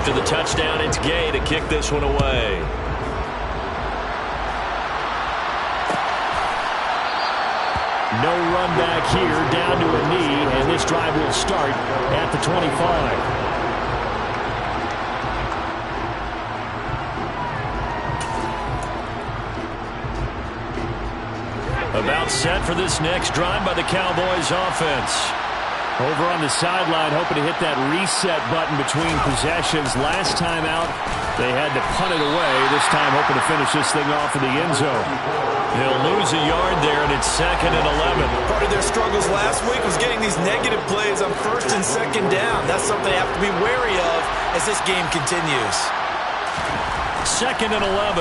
After the touchdown, it's Gay to kick this one away. No run back here, down to a knee, and this drive will start at the 25. About set for this next drive by the Cowboys offense. Over on the sideline, hoping to hit that reset button between possessions. Last time out, they had to punt it away. This time, hoping to finish this thing off in the end zone. They'll lose a yard there, and it's 2nd and 11. Part of their struggles last week was getting these negative plays on 1st and 2nd down. That's something they have to be wary of as this game continues. 2nd and 11.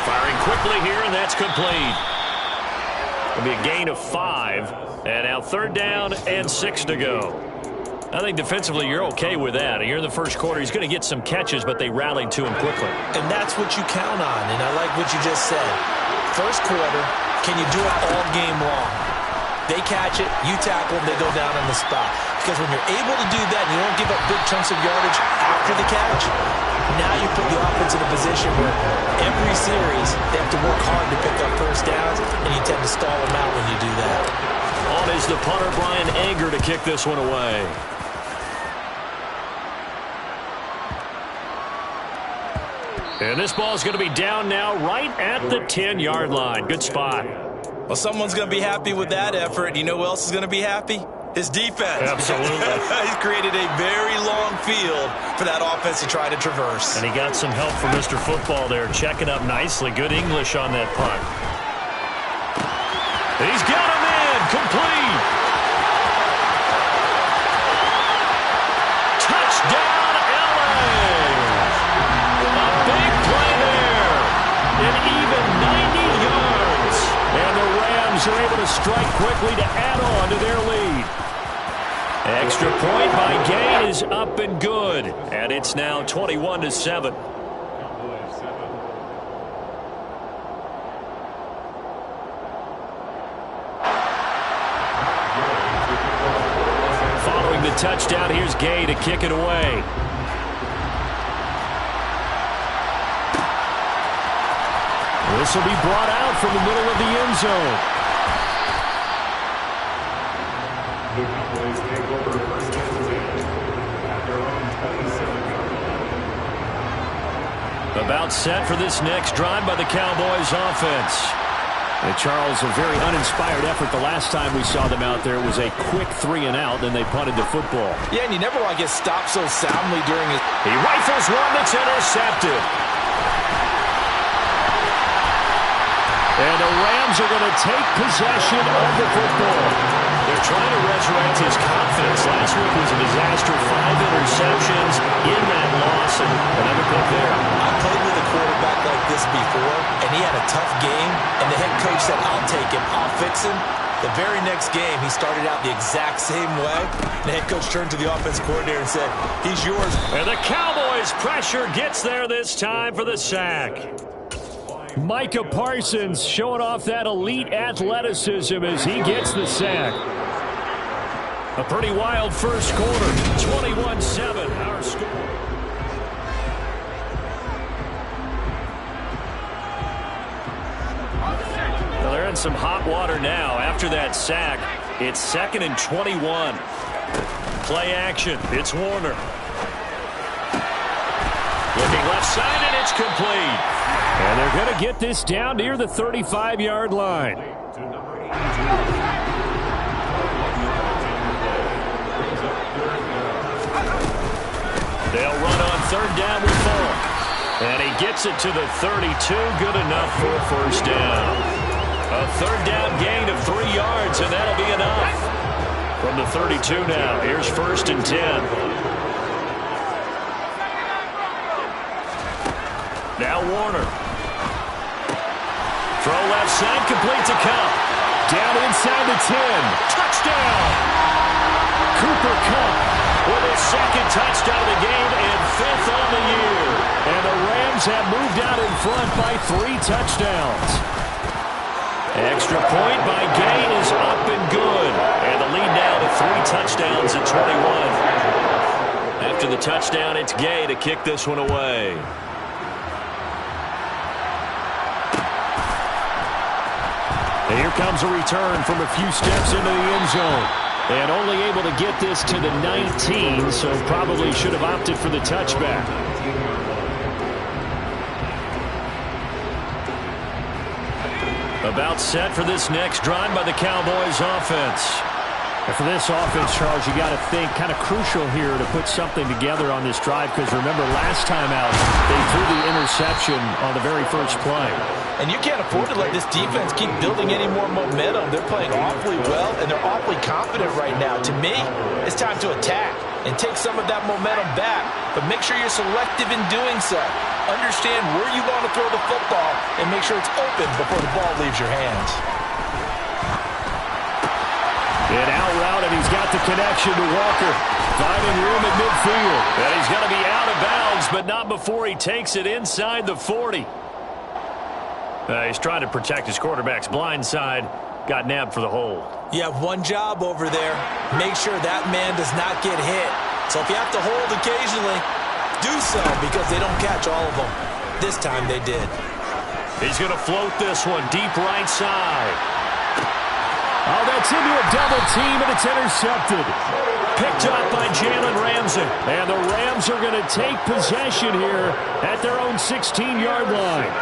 Firing quickly here, and that's complete. It'll be a gain of 5. And now 3rd down and 6 to go. I think defensively you're okay with that. Here in the first quarter, he's going to get some catches, but they rallied to him quickly. And that's what you count on, and I like what you just said. First quarter, can you do it all game long? They catch it, you tackle them, they go down on the spot. Because when you're able to do that and you don't give up big chunks of yardage after the catch, now you put the offense in a position where every series they have to work hard to pick up first downs, and you tend to stall them out when you do that. On is the punter, Brian Anger, to kick this one away. And this ball is going to be down now right at the 10-yard line. Good spot. Well, someone's going to be happy with that effort. You know who else is going to be happy? His defense. Absolutely. He's created a very long field for that offense to try to traverse. And he got some help from Mr. Football there, checking up nicely. Good English on that punt. He's got him in. Complete. Touchdown, LA. A big play there. An even 90 yards. And the Rams are able to strike quickly to add on to their lead. Extra point by Gay is up and good. And it's now 21-7. Following the touchdown, here's Gay to kick it away. This will be brought out from the middle of the end zone. About set for this next drive by the Cowboys offense. And Charles, a very uninspired effort the last time we saw them out there. It was a quick 3-and-out, then they punted the football. Yeah, and you never want to get stopped so soundly during his... He rifles one that's intercepted. And the Rams are going to take possession of the football. They're trying to resurrect his confidence. Last week was a disaster. 5 interceptions in that loss, and another pick there. I played with a quarterback like this before, and he had a tough game, and the head coach said, I'll take him, I'll fix him. The very next game, he started out the exact same way. The head coach turned to the offensive coordinator and said, he's yours. And the Cowboys' pressure gets there this time for the sack. Micah Parsons showing off that elite athleticism as he gets the sack. A pretty wild first quarter. 21-7, our score. Well, they're in some hot water now. After that sack, it's 2nd and 21. Play action. It's Warner. Looking left side, and it's complete. And they're going to get this down near the 35-yard line. They'll run on 3rd down with Falk. And he gets it to the 32. Good enough for a first down. A 3rd down gain of 3 yards, and that'll be enough. From the 32 now, here's 1st and 10. Now Warner. Throw left side, complete to Kupp. Down inside the 10. Touchdown! Cooper Kupp with his 2nd touchdown of the game and 5th on the year. And the Rams have moved out in front by 3 touchdowns. Extra point by Gay is up and good. And the lead now to 3 touchdowns at 21. After the touchdown, it's Gay to kick this one away. And here comes a return from a few steps into the end zone. And only able to get this to the 19, so probably should have opted for the touchback. About set for this next drive by the Cowboys offense. And for this offense, Charles, you got to think kind of crucial here to put something together on this drive, because remember last time out they threw the interception on the very first play. And you can't afford to let this defense keep building any more momentum. They're playing awfully well, and they're awfully confident right now. To me, it's time to attack and take some of that momentum back, but make sure you're selective in doing so. Understand where you want to throw the football and make sure it's open before the ball leaves your hands. An out route, and he's got the connection to Walker. Finding room at midfield. And he's going to be out of bounds, but not before he takes it inside the 40. He's trying to protect his quarterback's blind side. Got nabbed for the hold. You have one job over there. Make sure that man does not get hit. So if you have to hold occasionally, do so, because they don't catch all of them. This time they did. He's going to float this one deep right side. Oh, that's into a double team, and it's intercepted. Picked up by Jalen Ramsey. And the Rams are going to take possession here at their own 16-yard line.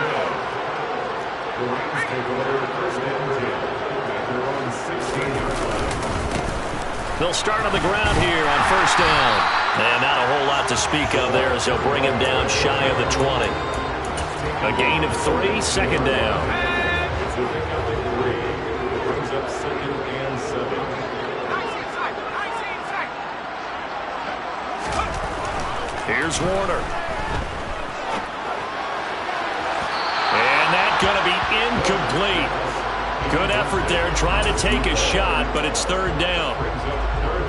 They'll start on the ground here on first down. And not a whole lot to speak of there as they'll bring him down shy of the 20. A gain of 3, second down. Here's Warner. And that's going to be incomplete. Good effort there trying to take a shot, but it's third down.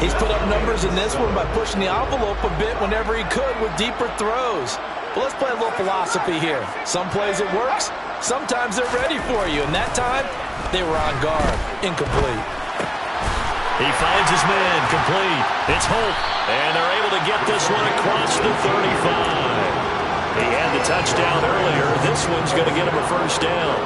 He's put up numbers in this one by pushing the envelope a bit whenever he could with deeper throws. But let's play a little philosophy here. Some plays it works, sometimes they're ready for you, and that time they were on guard. Incomplete. He finds his man, complete. It's Holt, and they're able to get this one across the 35. He had the touchdown earlier. This one's going to get him a first down.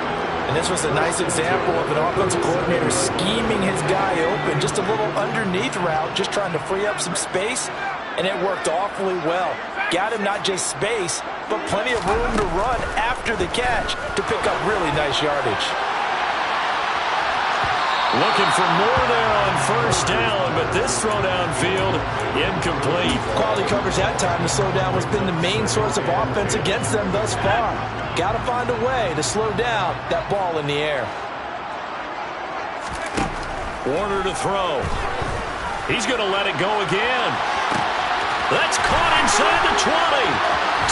And this was a nice example of an offensive coordinator scheming his guy open. Just a little underneath route, just trying to free up some space, and it worked awfully well. Got him not just space, but plenty of room to run after the catch to pick up really nice yardage. Looking for more there on first down, but this throw downfield, incomplete. Quality coverage that time. The slowdown has been the main source of offense against them thus far. Got to find a way to slow down that ball in the air. Warner to throw. He's going to let it go again. That's caught inside the 20.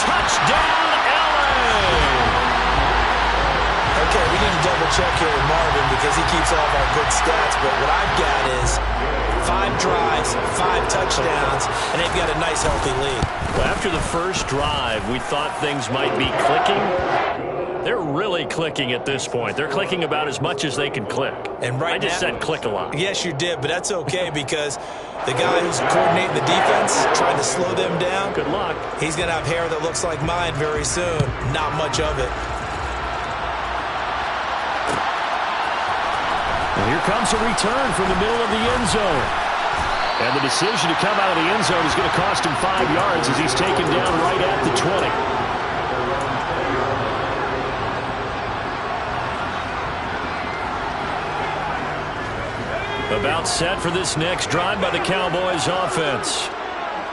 Touchdown, LA! Okay, we need to double-check here with Marvin because he keeps all of our good stats, but what I've got is 5 drives, 5 touchdowns, and they've got a nice, healthy lead. Well, after the first drive, we thought things might be clicking. They're really clicking at this point. They're clicking about as much as they can click. And right I just said click a lot. Yes, you did, but that's okay because the guy who's coordinating the defense, trying to slow them down, good luck. He's going to have hair that looks like mine very soon. Not much of it. Well, here comes a return from the middle of the end zone. And the decision to come out of the end zone is going to cost him 5 yards as he's taken down right at the 20. About set for this next drive by the Cowboys offense.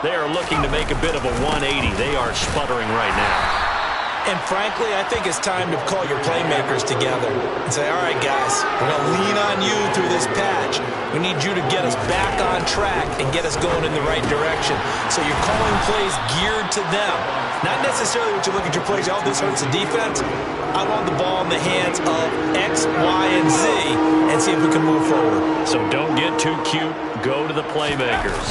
They are looking to make a bit of a 180. They are sputtering right now. And frankly, I think it's time to call your playmakers together and say, all right, guys, we're going to lean on you through this patch. We need you to get us back on track and get us going in the right direction. So you're calling plays geared to them. Not necessarily what you look at your plays, oh, this hurts the defense. I want the ball in the hands of X, Y, and Z and see if we can move forward. So don't get too cute. Go to the playmakers.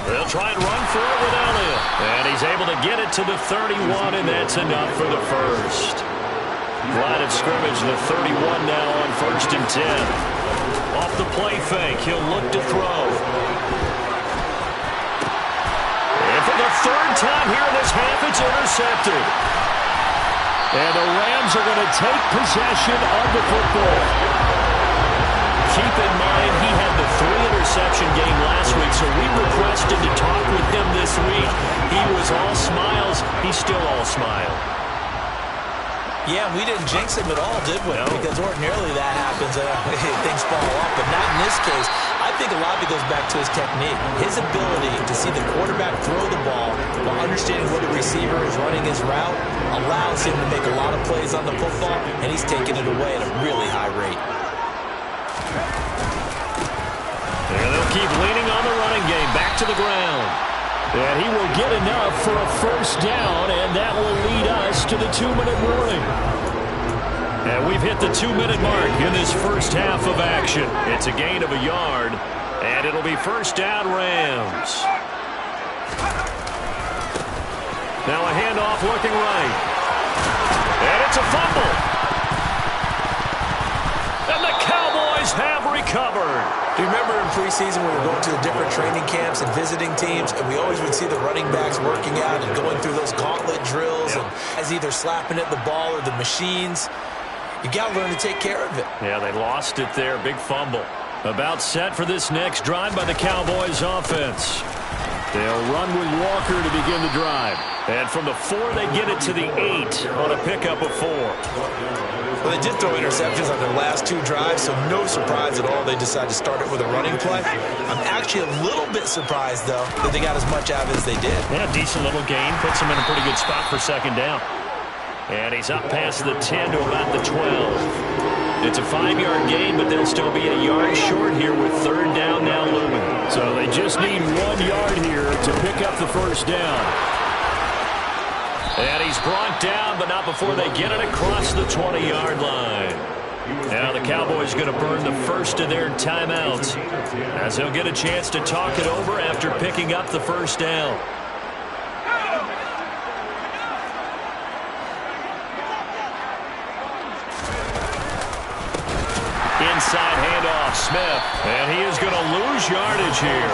They'll try and run for it with Elliott. And he's able to get it to the 31, and that's enough for the first. Line of scrimmage, the 31 now on 1st and 10. Off the play fake, he'll look to throw. And from the third time here in this half, it's intercepted. And the Rams are going to take possession of the football. Keep in mind, he had the 3-interception game last week, so we requested to talk with him this week. He was all smiles. He's still all smile. Yeah, we didn't jinx him at all, did we? No. Because ordinarily that happens. Things fall off, but not in this case. I think a lot of it goes back to his technique. His ability to see the quarterback throw the ball while understanding what the receiver is running his route allows him to make a lot of plays on the football, and he's taking it away at a really high rate. And they'll keep leaning on the running game. Back to the ground. And he will get enough for a first down, and that will lead us to the 2-minute warning. And we've hit the 2-minute mark in this first half of action. It's a gain of a yard, and it'll be first down Rams. Now a handoff looking right. And it's a fumble. And the Cowboys have recovered. Do you remember in preseason we were going to the different training camps and visiting teams, and we always would see the running backs working out and going through those gauntlet drills and as either slapping at the ball or the machines? You got to learn to take care of it. Yeah, they lost it there. Big fumble. About set for this next drive by the Cowboys offense. They'll run with Walker to begin the drive. And from the 4, they get it to the 8 on a pickup of 4. Well, they did throw interceptions on their last 2 drives, so no surprise at all they decided to start it with a running play. I'm actually a little bit surprised, though, that they got as much out of it as they did. Yeah, decent little gain. Puts them in a pretty good spot for second down. And he's up past the 10 to about the 12. It's a 5-yard gain, but they'll still be a yard short here with third down now looming. So they just need 1 yard here to pick up the first down. And he's brought down, but not before they get it across the 20-yard line. Now the Cowboys going to burn the first of their timeouts as they'll get a chance to talk it over after picking up the first down. Inside handoff, Smith, and he is going to lose yardage here.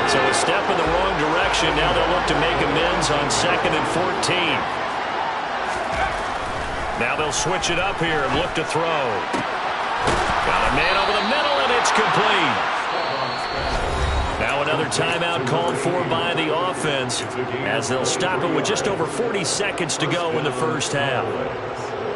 So a step in the wrong direction. Now they'll look to make amends on 2nd and 14. Now they'll switch it up here and look to throw. Got a man over the middle, and it's complete. Now another timeout called for by the offense as they'll stop it with just over 40 seconds to go in the first half.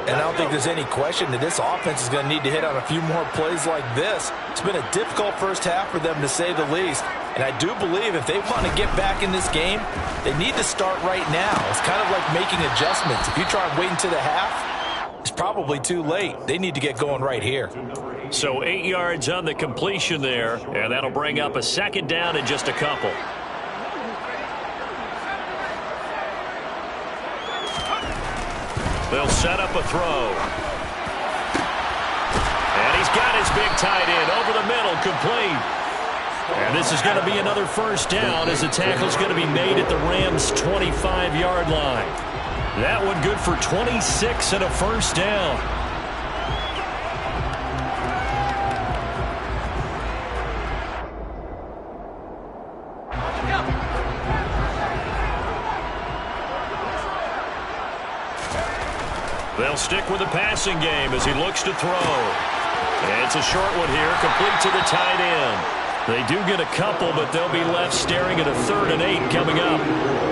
And I don't think there's any question that this offense is going to need to hit on a few more plays like this. It's been a difficult first half for them, to say the least. And I do believe if they want to get back in this game, they need to start right now. It's kind of like making adjustments. If you try and wait until the half, it's probably too late. They need to get going right here. So 8 yards on the completion there, and that'll bring up a second down in just a couple. They'll set up a throw. And he's got his big tight end over the middle, complete. And this is going to be another first down as the tackle's going to be made at the Rams' 25-yard line. That one good for 26 and a first down. They'll stick with the passing game as he looks to throw. And it's a short one here, complete to the tight end. They do get a couple, but they'll be left staring at a 3rd and 8 coming up.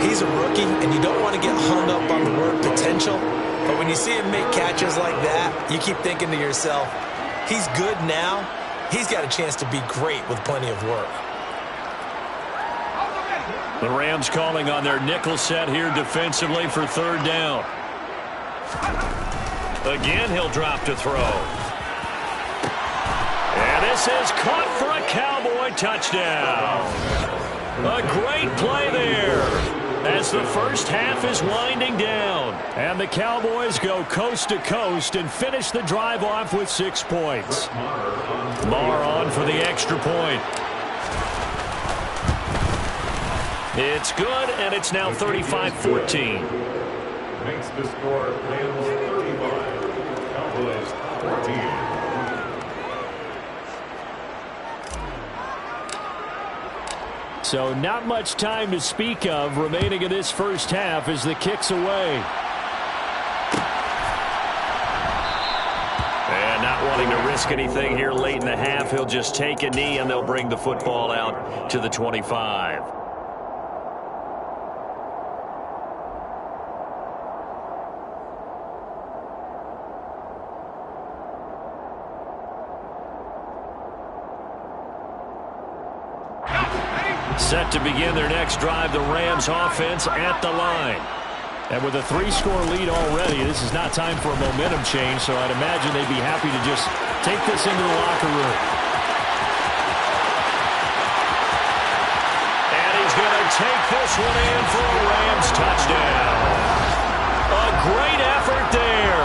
He's a rookie, and you don't want to get hung up on the word potential. But when you see him make catches like that, you keep thinking to yourself, he's good now. He's got a chance to be great with plenty of work. The Rams calling on their nickel set here defensively for third down. Again, he'll drop to throw. And this is caught for a Cowboy touchdown. A great play there as the first half is winding down. And the Cowboys go coast to coast and finish the drive off with 6 points. Marr on for the extra point. It's good, and it's now 35-14. Makes the score Rams 35, Cowboys 14. So not much time to speak of remaining in this first half as the kick's away. And not wanting to risk anything here late in the half, he'll just take a knee and they'll bring the football out to the 25. Set to begin their next drive, the Rams offense at the line. And with a 3-score lead already, this is not time for a momentum change, so I'd imagine they'd be happy to just take this into the locker room. And he's going to take this one in for a Rams touchdown. A great effort there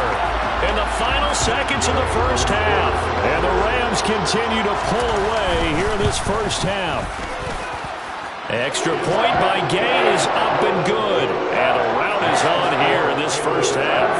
in the final seconds of the first half. And the Rams continue to pull away here in this first half. Extra point by Gay is up and good. And a rout is on here in this first half.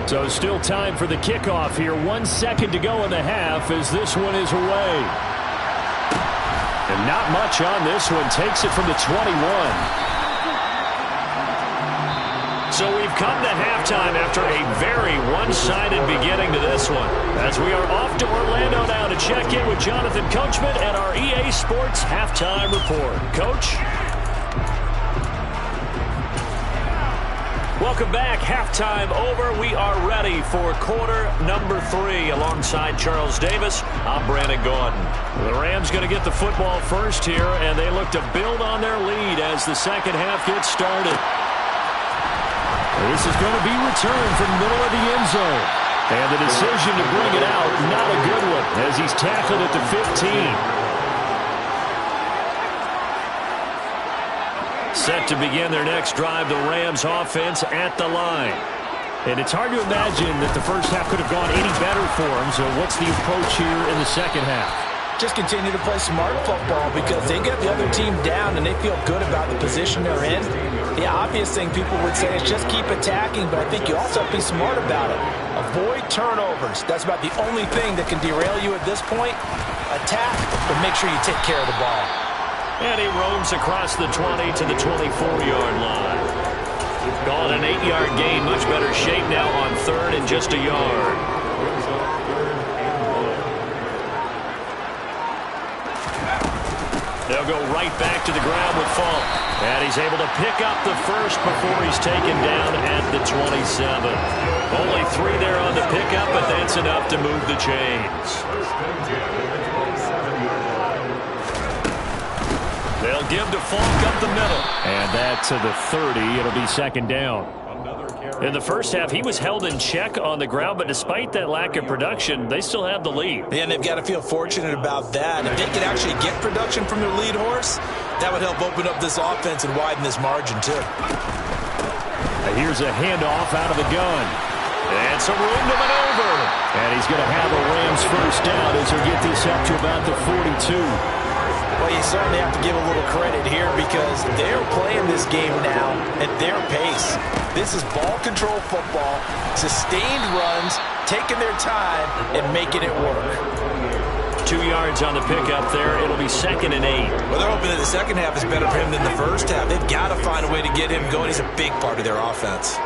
So still time for the kickoff here. 1 second to go in the half as this one is away. And not much on this one. Takes it from the 21. So we've come to halftime after a very one-sided beginning to this one. As we are off to Orlando now to check in with Jonathan Coachman and our EA Sports Halftime Report. Coach? Welcome back. Halftime over. We are ready for quarter number 3. Alongside Charles Davis, I'm Brandon Gordon. The Rams going to get the football first here, and they look to build on their lead as the second half gets started. This is going to be returned from the middle of the end zone. And the decision to bring it out, not a good one, as he's tackled at the 15. Set to begin their next drive, the Rams offense at the line. And it's hard to imagine that the first half could have gone any better for them. So what's the approach here in the second half? Just continue to play smart football because they get the other team down and they feel good about the position they're in. The obvious thing people would say is just keep attacking, but I think you also have to be smart about it. Avoid turnovers. That's about the only thing that can derail you at this point. Attack, but make sure you take care of the ball. And he roams across the 20 to the 24-yard line. Call it an 8-yard gain. Much better shape now on third and just a yard. They'll go right back to the ground with Falk. And he's able to pick up the first before he's taken down at the 27. Only 3 there on the pickup, but that's enough to move the chains. They'll give to Falk up the middle. And that to the 30. It'll be second down. In the first half, he was held in check on the ground, but despite that lack of production, they still have the lead. And they've got to feel fortunate about that. If they could actually get production from their lead horse, that would help open up this offense and widen this margin, too. Here's a handoff out of the gun. And some room to maneuver. And he's going to have a Rams first down as he'll get this up to about the 42. Well, you certainly have to give a little credit here because they're playing this game now at their pace. This is ball control football, sustained runs, taking their time, and making it work. 2 yards on the pickup there. It'll be second and 8. Well, they're hoping that the second half is better for him than the first half. They've got to find a way to get him going. He's a big part of their offense.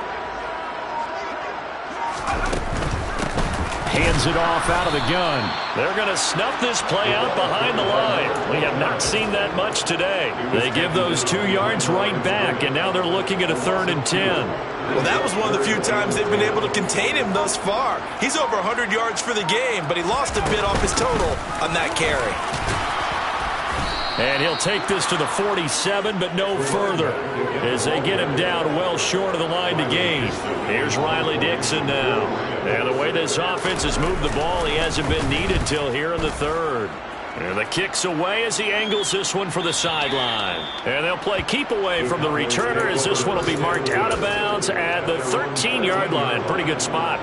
Hands it off out of the gun. They're going to snuff this play out behind the line. We have not seen that much today. They give those 2 yards right back, and now they're looking at a 3rd and 10. Well, that was one of the few times they've been able to contain him thus far. He's over 100 yards for the game, but he lost a bit off his total on that carry. And he'll take this to the 47, but no further, as they get him down well short of the line to gain. Here's Riley Dixon now. And the way this offense has moved the ball, he hasn't been needed till here in the 3rd. And the kick's away as he angles this one for the sideline. And they'll play keep away from the returner as this one will be marked out of bounds at the 13-yard line. Pretty good spot.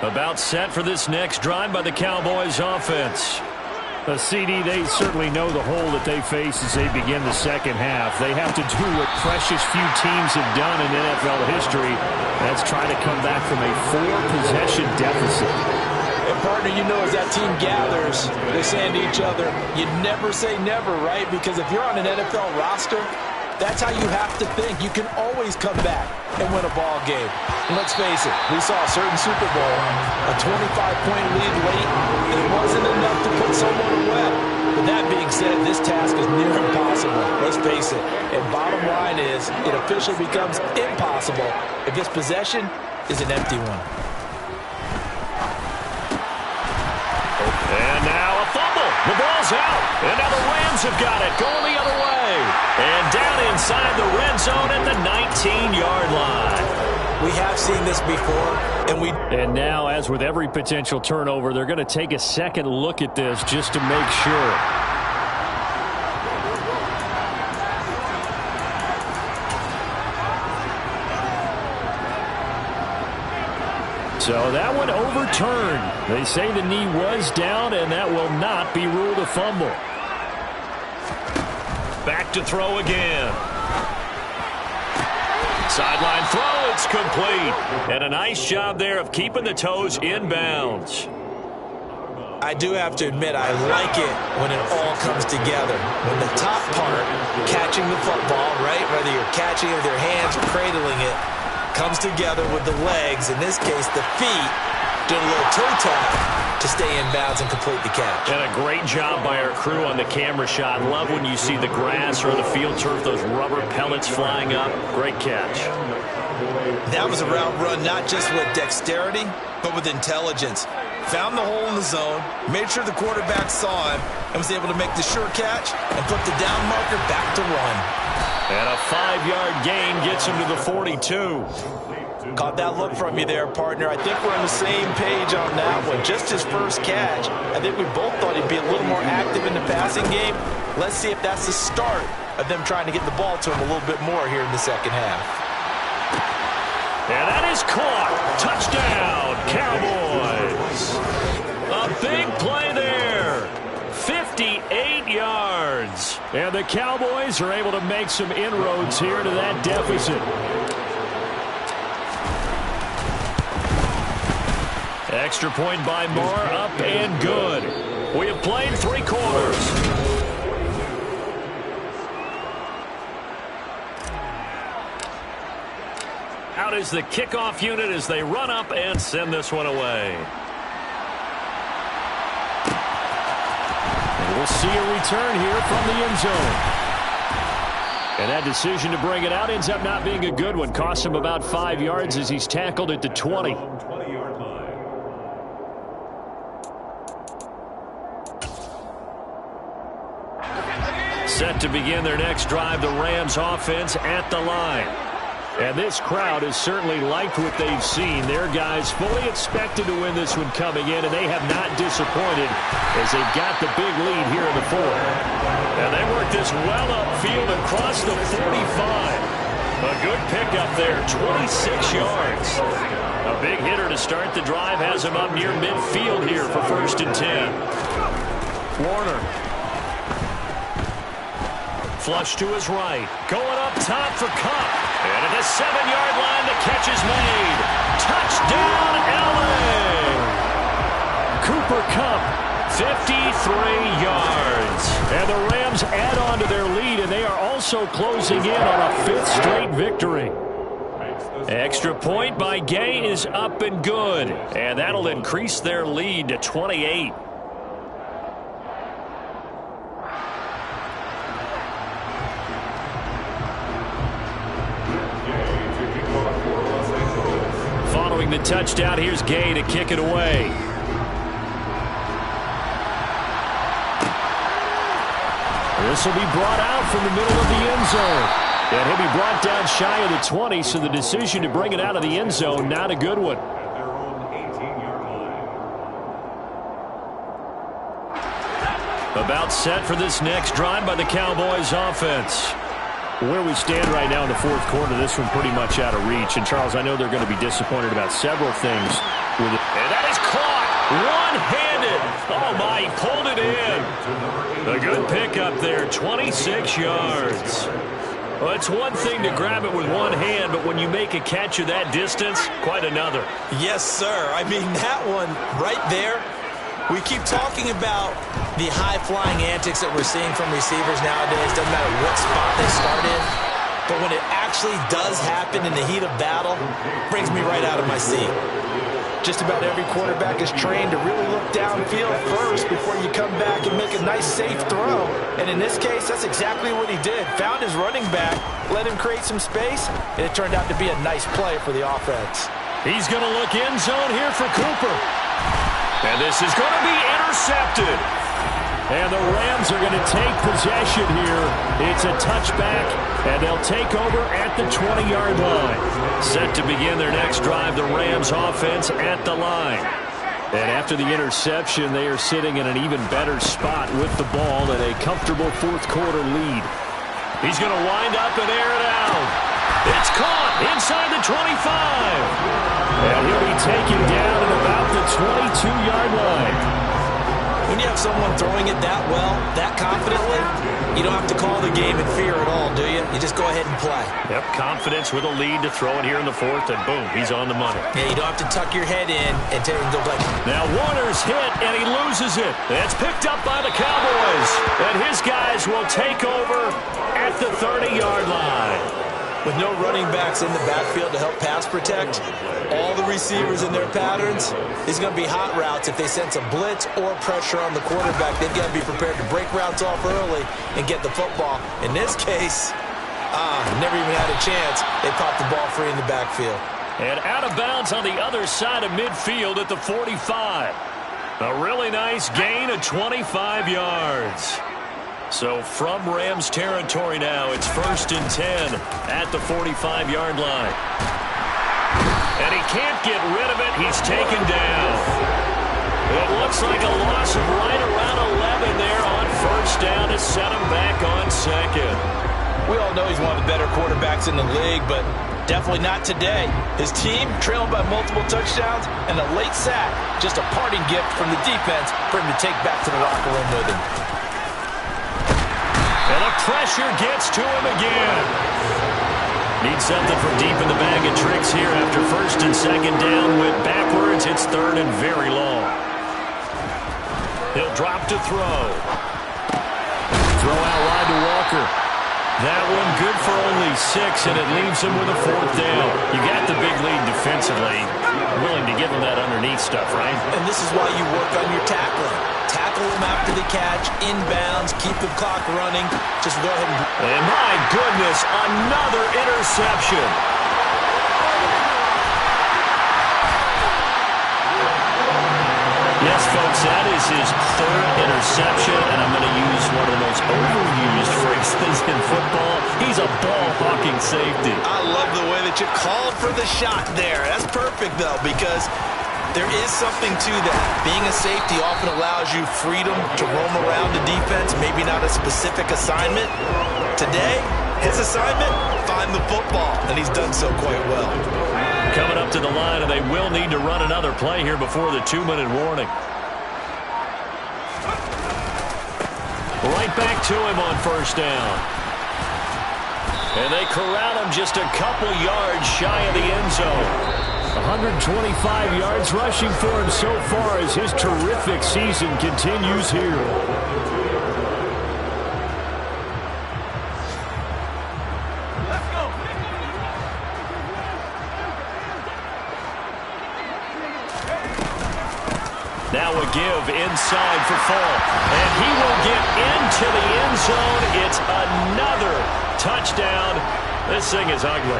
About set for this next drive by the Cowboys offense. A CD, they certainly know the hole that they face as they begin the second half. They have to do what precious few teams have done in NFL history. That's try to come back from a 4-possession deficit. And partner, you know, as that team gathers, they're saying to each other, you never say never, right? Because if you're on an NFL roster, that's how you have to think. You can always come back and win a ball game. And let's face it, we saw a certain Super Bowl, a 25-point lead late, and it wasn't enough to put someone away. But that being said, this task is near impossible. Let's face it. And bottom line is, it officially becomes impossible if this possession is an empty one. And now a fumble. The ball's out. And now the Rams have got it, going the other way. And down inside the red zone at the 19-yard line. We have seen this before, And now, as with every potential turnover, they're going to take a second look at this just to make sure. So that one overturned. They say the knee was down, and that will not be ruled a fumble. Back to throw again. Sideline throw, it's complete. And a nice job there of keeping the toes inbounds. I do have to admit, I like it when it all comes together. When the top part, catching the football, right, whether you're catching it with your hands or cradling it, comes together with the legs, in this case the feet, doing a little toe tap to stay in bounds and complete the catch. And a great job by our crew on the camera shot. Love when you see the grass or the field turf, those rubber pellets flying up. Great catch. That was a route run not just with dexterity, but with intelligence. Found the hole in the zone, made sure the quarterback saw him, and was able to make the sure catch and put the down marker back to run. And a 5-yard gain gets him to the 42. Caught that look from you there, partner. I think we're on the same page on that one. Just his first catch. I think we both thought he'd be a little more active in the passing game. Let's see if that's the start of them trying to get the ball to him a little bit more here in the second half. And that is caught. Touchdown, Cowboys. A big play there. 58 yards. And the Cowboys are able to make some inroads here to that deficit. Extra point by Moore, up and good. We have played 3 quarters. Out is the kickoff unit as they run up and send this one away. And we'll see a return here from the end zone. And that decision to bring it out ends up not being a good one. Costs him about 5 yards as he's tackled at the 20. Set to begin their next drive, the Rams offense at the line. And this crowd has certainly liked what they've seen. Their guys fully expected to win this one coming in, and they have not disappointed as they've got the big lead here in the 4th. And they work this well upfield across the 45. A good pickup there, 26 yards. A big hitter to start the drive has him up near midfield here for 1st and 10. Warner. Flush to his right. Going up top for Kupp. And at the 7-yard line, the catch is made. Touchdown, LA! Cooper Kupp, 53 yards. and the Rams add on to their lead, and they are also closing in on a 5th straight victory. Extra point by Gay is up and good, and that'll increase their lead to 28. Following the touchdown, here's Gay to kick it away. This will be brought out from the middle of the end zone. And he'll be brought down shy of the 20, so the decision to bring it out of the end zone, not a good one. About set for this next drive by the Cowboys offense. Where we stand right now in the 4th quarter, this one pretty much out of reach. And, Charles, I know they're going to be disappointed about several things with it. And that is caught. One-handed. Oh, my, he pulled it in. A good pickup there, 26 yards. Well, it's one thing to grab it with one hand, but when you make a catch of that distance, quite another. Yes, sir. I mean, that one right there, we keep talking about the high-flying antics that we're seeing from receivers nowadays. Doesn't matter what spot they start in. But when it actually does happen in the heat of battle, it brings me right out of my seat. Just about every quarterback is trained to really look downfield first before you come back and make a nice, safe throw. And in this case, that's exactly what he did. Found his running back, let him create some space, and it turned out to be a nice play for the offense. He's going to look end zone here for Cooper. And this is going to be intercepted. And the Rams are going to take possession here. It's a touchback, and they'll take over at the 20-yard line. Set to begin their next drive, the Rams offense at the line. And after the interception, they are sitting in an even better spot with the ball and a comfortable fourth-quarter lead. He's going to wind up and air it out. It's caught inside the 25. And he'll be taken down at about the 22-yard line. When you have someone throwing it that well, that confidently, you don't have to call the game in fear at all, do you? You just go ahead and play. Yep, confidence with a lead to throw it here in the fourth, and boom, he's on the money. Yeah, you don't have to tuck your head in and go like. Now Warner's hit, and he loses it. It's picked up by the Cowboys, and his guys will take over at the 30-yard line. With no running backs in the backfield to help pass protect, all the receivers in their patterns, it's going to be hot routes. If they sense a blitz or pressure on the quarterback, they've got to be prepared to break routes off early and get the football. In this case, never even had a chance. They popped the ball free in the backfield. And out of bounds on the other side of midfield at the 45. A really nice gain of 25 yards. So from Rams territory now, it's 1st and 10 at the 45-yard line. And he can't get rid of it. He's taken down. It looks like a loss of right around 11 there on 1st down to set him back on 2nd. We all know he's one of the better quarterbacks in the league, but definitely not today. His team trailing by multiple touchdowns, and a late sack, just a parting gift from the defense for him to take back to the locker room with him. And the pressure gets to him again. Needs something from deep in the bag of tricks here after 1st and 2nd down. Went backwards. It's 3rd and very long. He'll drop to throw. Throw out wide to Walker. That one good for only 6, and it leaves him with a 4th down. You got the big lead defensively. Willing to give him that underneath stuff, right? And this is why you work on your tackling. Tackle him after the catch, inbounds, keep the clock running. Just go ahead and my goodness, another interception. Yes, folks, that is his 3rd interception, and I'm going to use one of the most overused phrases in football. He's a ball-hawking safety. I love the way that you called for the shot there. That's perfect, though, because there is something to that. Being a safety often allows you freedom to roam around the defense, maybe not a specific assignment. Today, his assignment, find the football, and he's done so quite well. Coming up to the line, and they will need to run another play here before the 2-minute warning. Right back to him on 1st down. And they corral him just a couple yards shy of the end zone. 125 yards rushing for him so far as his terrific season continues here. Now a give inside for Fall. And he will get into the end zone. It's another touchdown. This thing is ugly.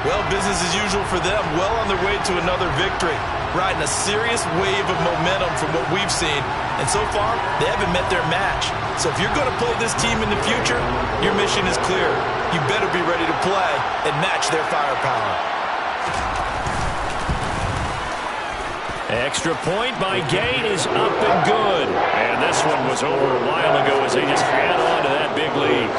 Well, business as usual for them. Well on their way to another victory. Riding a serious wave of momentum from what we've seen. And so far, they haven't met their match. So if you're going to play this team in the future, your mission is clear. You better be ready to play and match their firepower. Extra point by Gay is up and good. And this one was over a while ago as they just add on to that big lead.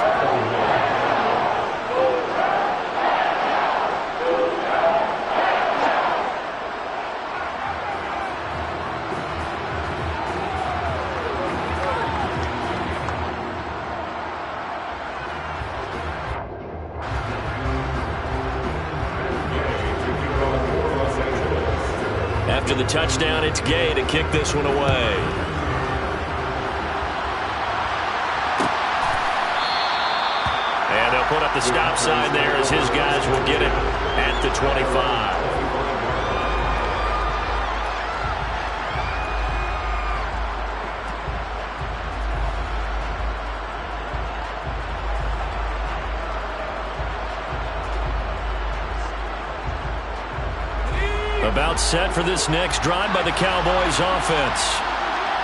After the touchdown, it's Gay to kick this one away. And they'll put up the stop sign there as his guys will get it at the 25. About set for this next drive by the Cowboys offense.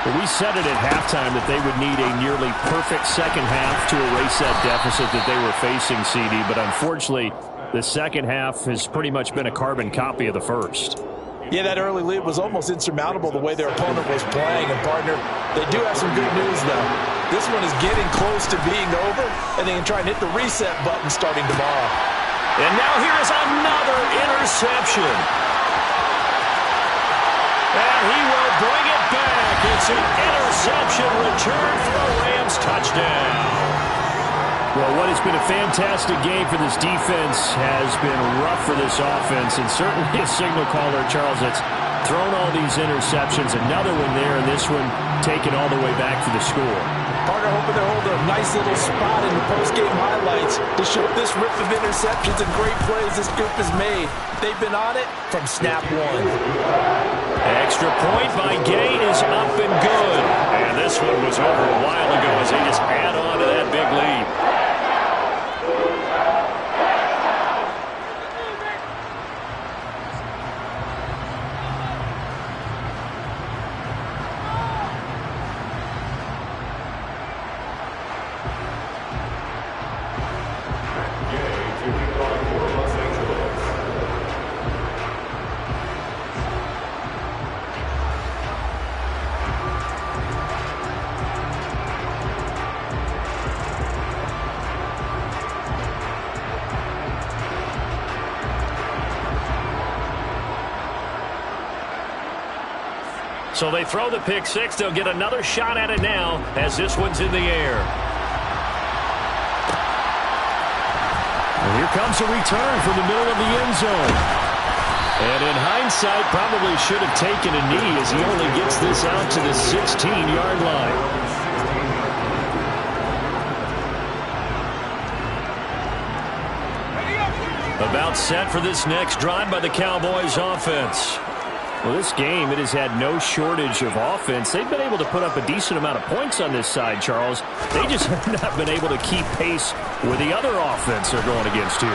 Well, we said it at halftime that they would need a nearly perfect second half to erase that deficit that they were facing, CD. But unfortunately, the second half has pretty much been a carbon copy of the first. Yeah, that early lead was almost insurmountable the way their opponent was playing. And, partner, they do have some good news, though. This one is getting close to being over, and they can try and hit the reset button starting tomorrow. And now here is another interception. And he will bring it back. It's an interception return for a Rams touchdown. Well, what has been a fantastic game for this defense has been rough for this offense, and certainly a signal caller, Charles, that's thrown all these interceptions. Another one there, and this one taken all the way back for the score. Partner hoping they hold a nice little spot in the post-game highlights to show this rip of interceptions and great plays this group has made. They've been on it from snap one. Extra point by Gay is up and good. And this one was over a while ago as they just add on to that big lead. So they throw the pick six. They'll get another shot at it now as this one's in the air. And here comes a return from the middle of the end zone. And in hindsight, probably should have taken a knee as he only gets this out to the 16-yard line. About set for this next drive by the Cowboys offense. Well, this game, it has had no shortage of offense. They've been able to put up a decent amount of points on this side, Charles. They just have not been able to keep pace with the other offense they're going against here.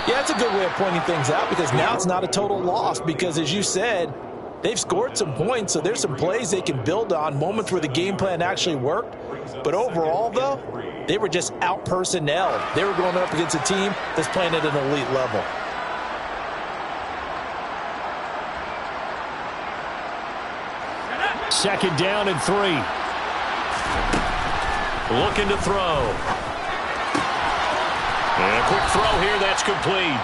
Yeah, it's a good way of pointing things out because now it's not a total loss because, as you said, they've scored some points, so there's some plays they can build on, moments where the game plan actually worked. But overall, though, they were just out-personnelled. They were going up against a team that's playing at an elite level. Second down and 3. Looking to throw. And a quick throw here, that's complete.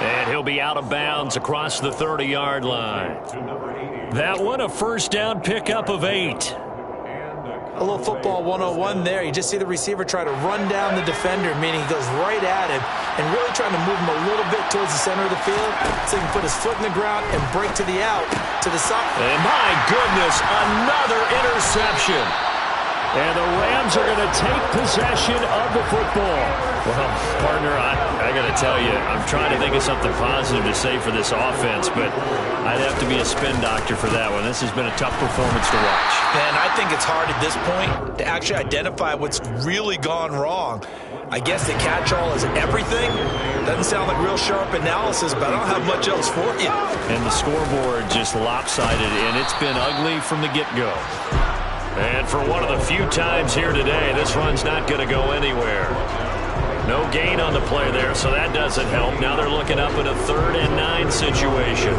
And he'll be out of bounds across the 30-yard line. That one, a first down pickup of 8. A little football 101 there. You just see the receiver try to run down the defender, meaning he goes right at him and really trying to move him a little bit towards the center of the field so he can put his foot in the ground and break to the out, to the side. And my goodness, another interception. And the Rams are going to take possession of the football. Well, partner, I got to tell you, I'm trying to think of something positive to say for this offense, but I'd have to be a spin doctor for that one. This has been a tough performance to watch. And I think it's hard at this point to actually identify what's really gone wrong. I guess the catch-all is everything. Doesn't sound like real sharp analysis, but I don't have much else for you. And the scoreboard just lopsided, and it's been ugly from the get-go. And for one of the few times here today, this run's not going to go anywhere. No gain on the play there, so that doesn't help. Now they're looking up at a 3rd and 9 situation.